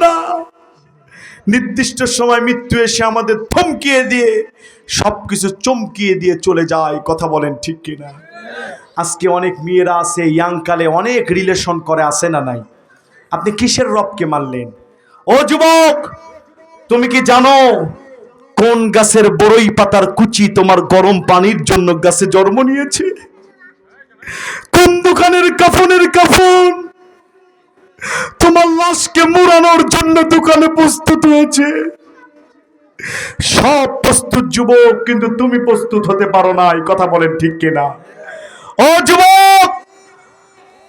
না। নির্দিষ্ট সময় মৃত্যু এসে আমাদের থমকিয়ে দিয়ে সবকিছু চমকিয়ে দিয়ে চলে যায়। কথা বলেন ঠিক কিনা? আজকে অনেক মেয়েরা আছে ইয়াংকালে অনেক রিলেশন করে, আছে না নাই? আপনি কিসের রবকে মানলেন? ও যুবক, তুমি কি জানো কোন গাছের বড়ই পাতার কুচি তোমার গরম পানির জন্য গাছে জন্ম নিয়েছে? কোন দোকানের কাফনের কাফন তোমার লাশকে মুড়ানোর জন্য দোকানে প্রস্তুত হয়েছে? সব প্রস্তুত যুবক, কিন্তু তুমি প্রস্তুত হতে পারো নাই। কথা বলেন ঠিক কিনা? ও যুবক,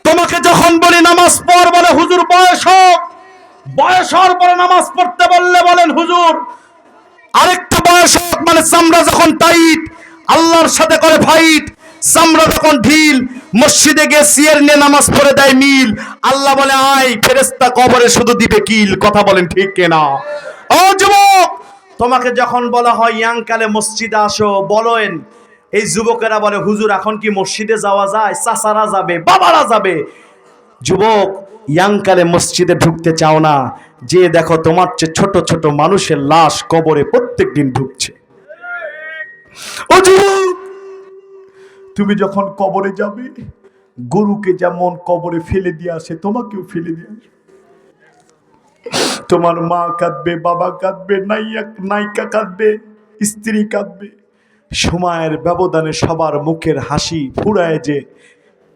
তোমাকে যখন বলি নামাজ পড়, বলে হুজুর বয়স হোক। বয়স হওয়ার পরে নামাজ পড়তে বললে বলেন হুজুর আরেকটু বয়স হোক, মানে চামড়া যখন টাইট, আল্লাহর সাথে করে ফাইট, চামড়া যখন ঢিল, মসজিদে গিয়ে সিয়ার নিয়ে নামাজ পড়ে দেয় মিল, আল্লাহ বলে আয়, ফেরেশতা কবরে শুধু দিবে কিল। কথা বলেন ঠিক কিনা? ও যুবক, তোমাকে যখন বলা হয় ইয়াংকালে মসজিদে আসো, বলেন এই যুবকেরা বলে হুজুর এখন কি মসজিদে যাওয়া যায়? চাচারা যাবে, বাবারা যাবে। যুবক, ইয়াংকালে মসজিদে ঢুকতে চাও না, যে দেখো তোমার চেয়ে ছোট ছোট মানুষের লাশ কবরে প্রত্যেক দিন ঢুকছে। ও যুবক, তুমি যখন কবরে যাবে, গরুকে যেমন কবরে ফেলে দিয়ে আসে, তোমাকেও ফেলে দিয়ে আসে। তোমার মা কাঁদবে, বাবা কাঁদবে, নায়িকা কাঁদবে, স্ত্রী কাঁদবে। সময়ের ব্যবধানে সবার মুখের হাসি ফুরায়, যে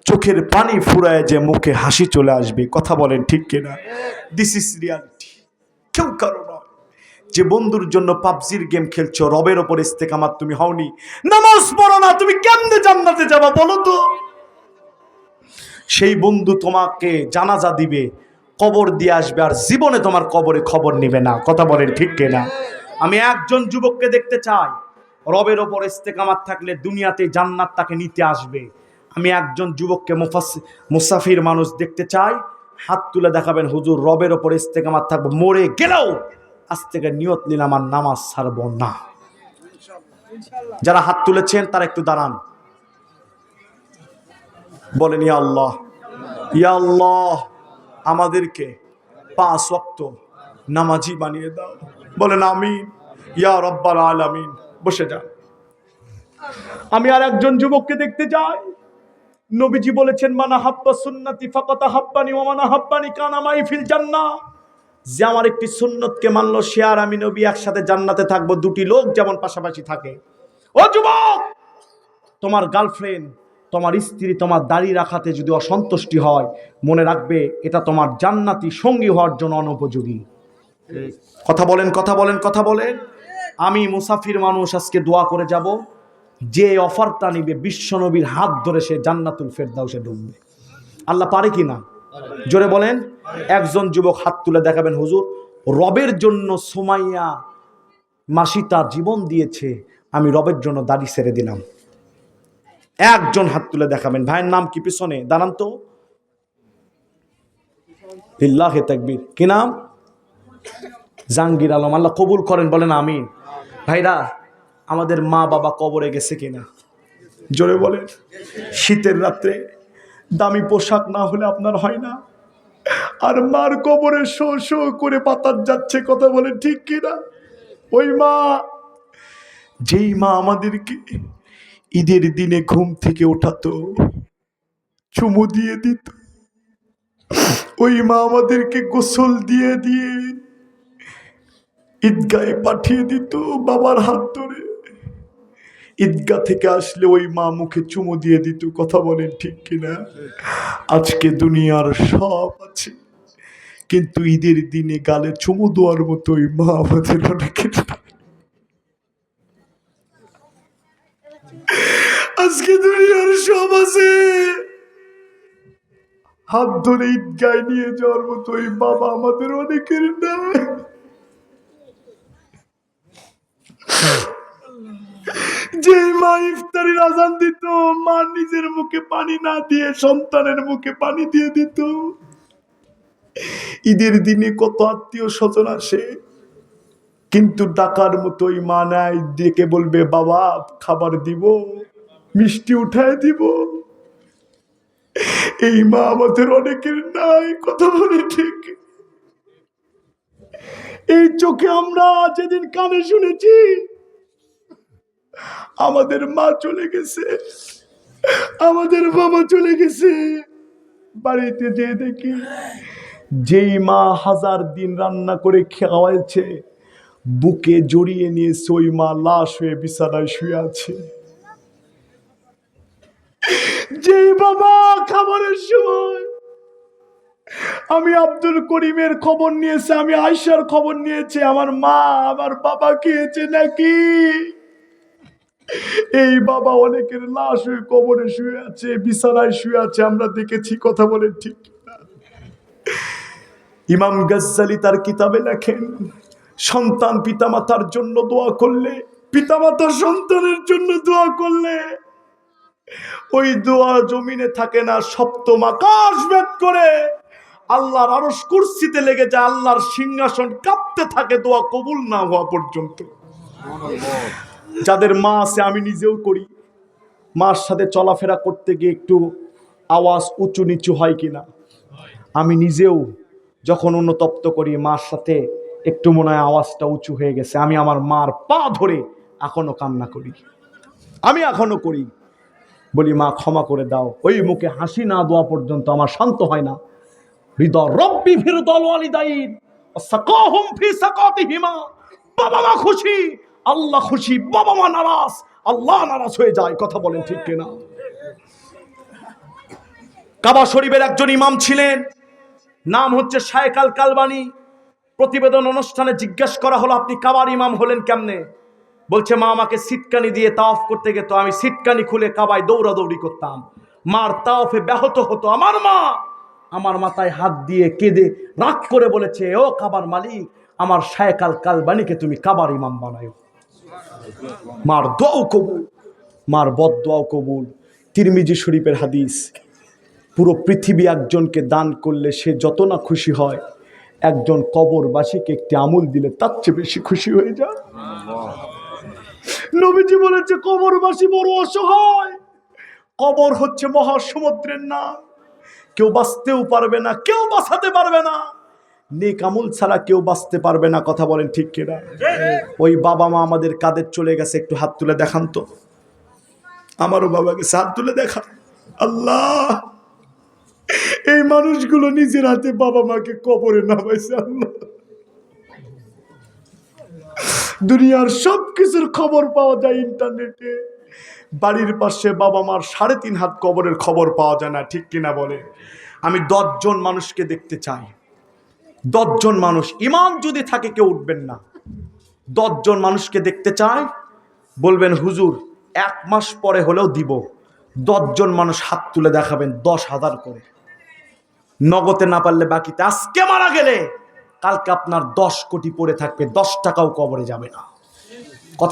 চোখের পানি ফুরায়, যে মুখে হাসি চলে আসবে। কথা বলেন ঠিক কিনা? This is reality. কেউ কারো নয়। যে বন্ধুর জন্য পাবজির গেম খেলছো, রবের ওপর ইস্তেকামাত তুমি হওনি, নামাজ পড়ো না, তুমি কেমনে জান্নাতে যাবা বলো তো? সেই বন্ধু তোমাকে জানাজা দিবে, কবর দিয়ে আসবে, আর জীবনে তোমার কবরে খবর নিবে না। কথা বলেন ঠিক কিনা? আমি একজন যুবককে দেখতে চাই, রবের ওপর ইস্তেকামাত থাকলে দুনিয়াতে জান্নাত তাকে নিতে আসবে। আমি একজন যুবককে মুসাফির মানুষ দেখতে চাই, হাত তুলে দেখাবেন হুজুর রবের ওপর ইস্তেকামাত থাকবো, মরে গেলেও আজ থেকে নিয়ত নিলাম আর নামাজ ছাড়বো না। যারা হাত তুলেছেন তারা একটু দাঁড়ান, বলেন ইয়া আল্লাহ, ইয়া আল্লাহ আমাদেরকে 5 ওয়াক্ত নামাজি বানিয়ে দাও। বলেন আমিন ইয়া রাব্বাল আলামিন। বসে যান। আমি আর একজন যুবককে দেখতে যাই। নবীজি বলেছেন মানা হাব্বা সুন্নতি ফাকাত হাব্বানি ওয়া মানা হাব্বানি কানা মাই ফিল জান্নাহ। যে আমার একটি সুন্নতকে মানলো, সে আর আমি নবী একসাথে জান্নাতে থাকবো। দুটি লোক যেমন পাশাপাশি থাকে। ও যুবক, তোমার গার্লফ্রেন্ড, তোমার স্ত্রী তোমার দাড়ি রাখাতে যদি অসন্তুষ্টি হয়, মনে রাখবে এটা তোমার জান্নাতি সঙ্গী হওয়ার জন্য অনুপযোগী। কথা বলেন, কথা বলেন, কথা বলেন। আমি মুসাফির মানুষ, আজকে দোয়া করে যাব, যে অফারটা নিবে বিশ্ব নবীর হাত ধরে সে জান্নাতুল ফেরদাউসে ঢুকবে। আল্লাহ পারে কি না? জোরে বলেন। একজন যুবক হাত তুলে দেখাবেন হুজুর রবের জন্য সুমাইয়া মাসি তার জীবন দিয়েছে, আমি রবের জন্য দাড়ি ছেড়ে দিলাম। একজন হাত তুলে দেখাবেন। ভাইয়ের নাম কি? পিছনে দাঁড়ান তো। লিল্লাহে তাকবীর। কি নাম? জাহাঙ্গীর আলম। আল্লাহ কবুল করেন, বলেন আমিন। ভাইরা, আমাদের মা বাবা কবরে গেছে কিনা জোরে বলেন। শীতের রাত্রে দামি পোশাক না হলে আপনার হয় না, আর মার কবরে শো শো করে বাতাস যাচ্ছে। কথা বলেন ঠিক কিনা? ওই মা, যেই মা আমাদেরকে ঈদের দিনে ঘুম থেকে ওঠাতো, চুমু দিয়ে দিত, ওই মা আমাদেরকে গোসল দিয়ে দিয়ে ঈদগাহে পাঠিয়ে দিত বাবার হাত ধরে। ঈদগাহ থেকে আসলে ওই মা মুখে চুমু দিয়ে দিত। কথা বলেন ঠিক কিনা? আজকে দুনিয়ার সব আছে, কিন্তু ঈদের দিনে গালে চুমু দেওয়ার মতো ওই মা আমাদের অনেকের। আজকে দুনিয়ার সব আছে, হাত ধরে ঈদগাহে নিয়ে যাওয়ার মতো ওই বাবা আমাদের অনেকের নাই। যে মা ইফতারির আজান দিত, মা নিজের মুখে পানি না দিয়ে সন্তানের মুখে পানি দিয়ে দিত। ঈদের দিনে কত আত্মীয় স্বজন আসে, কিন্তু ডাকার মতো ওই মা নাই, ডেকে বলবে বাবা খাবার দিব, মিষ্টি উঠায় দিব। এই মা আমাদের অনেকের নাই। কথা বলে ঠিক। এই চোখে আমরা যেদিন কানে শুনেছি আমাদের মা চলে গেছে, আমাদের বাবা চলে গেছে, বাড়িতে যেয়ে দেখি যেই মা 1000 দিন রান্না করে খাওয়াইছে বুকে জড়িয়ে নিয়েছে ওই মা লাশ হয়ে বিছানায় শুয়ে আছে। যেই বাবা খাবারের সময় আমি আব্দুল করিমের খবর নিয়েছি, আমি আয়সার খবর নিয়েছি, আমার মা আমার বাবা খেয়েছে নাকি, এই বাবা অনেকের লাশ হয়ে কবরে শুয়ে আছে, বিছানায় শুয়ে আছে, আমরা দেখেছি। কথা বলেন ঠিক না? ইমাম গাজ্জালি তার কিতাবে লেখেন, সন্তান পিতামাতার জন্য দোয়া করলে, পিতামাতা সন্তানের জন্য দোয়া করলে ওই দোয়া জমিনে থাকে না, সপ্তম আকাশ ভেদ করে আল্লাহর আরশ কুরসিতে লেগে যায়, আল্লাহর সিংহাসন কাঁপতে থাকে দোয়া কবুল না হওয়া পর্যন্ত। যাদের মা আছে, আমি নিজেও করি, মার সাথে চলাফেরা করতে গিয়ে একটু আওয়াজ উঁচু নিচু হয় কিনা, আমি নিজেও যখন অনুতপ্ত করি মার সাথে একটু মনে হয় আওয়াজটা উঁচু হয়ে গেছে, আমি আমার মার পা ধরে এখনো কান্না করি, আমি এখনো করি, বলি মা ক্ষমা করে দাও। ওই মুখে হাসি না দেওয়া পর্যন্ত আমার শান্ত হয় না। হৃদয় রব্বি ফিরদাল ওয়ালিদাইন সাকাহুম ফি সাকাতিহিমা, বাবা মা খুশি আল্লাহ খুশি, বাবা মা নারাজ আল্লাহ নারাজ হয়ে যায়। কথা বলেন ঠিক কিনা? কাবা শরীফের একজন ইমাম ছিলেন, নাম হচ্ছে শায়েখ আল কালবানী। প্রতিবেদন অনুষ্ঠানে জিজ্ঞেস করা হলো আপনি কাবার ইমাম হলেন কেমনে? বলছে মা আমাকে সিটকানি দিয়ে তাওয়াফ করতে গেত, আমি সিটকানি খুলে কাবায় দৌড়াদৌড়ি করতাম, মার তাওয়াফে ব্যাহত হতো। আমার মা আমার মাথায় হাত দিয়ে কেঁদে রাগ করে বলেছে, ও কাবার মালিক, আমার শায়েখ আল কালবানীকে তুমি কাবার ইমাম বানাও। মার দোয়াও কবুল, মার বদদোয়াও কবুল। তিরমিজি শরীফের হাদিস, পুরো পৃথিবী একজনকে দান করলে সে যত না খুশি হয়, একজন কবরবাসীকে একটি আমুল দিলে তার চেয়ে বেশি খুশি হয়ে যায়। নবীজি বলেছে কবরবাসী বড় অসহায়, কবর হচ্ছে মহাসমুদ্রের নাম, কেউ বাঁচতেও পারবে না, কেউ বাঁচাতে পারবে না, নেক আমল ছাড়া কেউ বাঁচতে পারবে না। কথা বলেন ঠিক কিনা? ওই বাবা মা আমাদের কাদের চলে গেছে, একটু হাত তুলে দেখান তো। আমারও বাবা গেছে, হাত তুলে দেখা। আল্লাহ, এই মানুষগুলো নিজের হাতে বাবা মাকে কবরে নামাইছে। আল্লাহ, দুনিয়ার সব কিছুর খবর পাওয়া যায় ইন্টারনেটে, বাড়ির পাশে বাবা মার 3.5 হাত কবরের খবর পাওয়া যায় না। ঠিক কিনা বলে? আমি 10 জন মানুষকে দেখতে চাই, 10 জন মানুষ, ইমাম যদি থাকে কেউ উঠবেন না, 10 জন মানুষকে দেখতে চাই, বলবেন হুজুর 1 মাস পরে হলেও দিব। 10 জন মানুষ হাত তুলে দেখাবেন 10,000 করে, নগদে না পারলে বাকিতে। আজকে মারা গেলে কালকে আপনার 10 কোটি পড়ে থাকবে, 10 টাকাও কবরে যাবে না।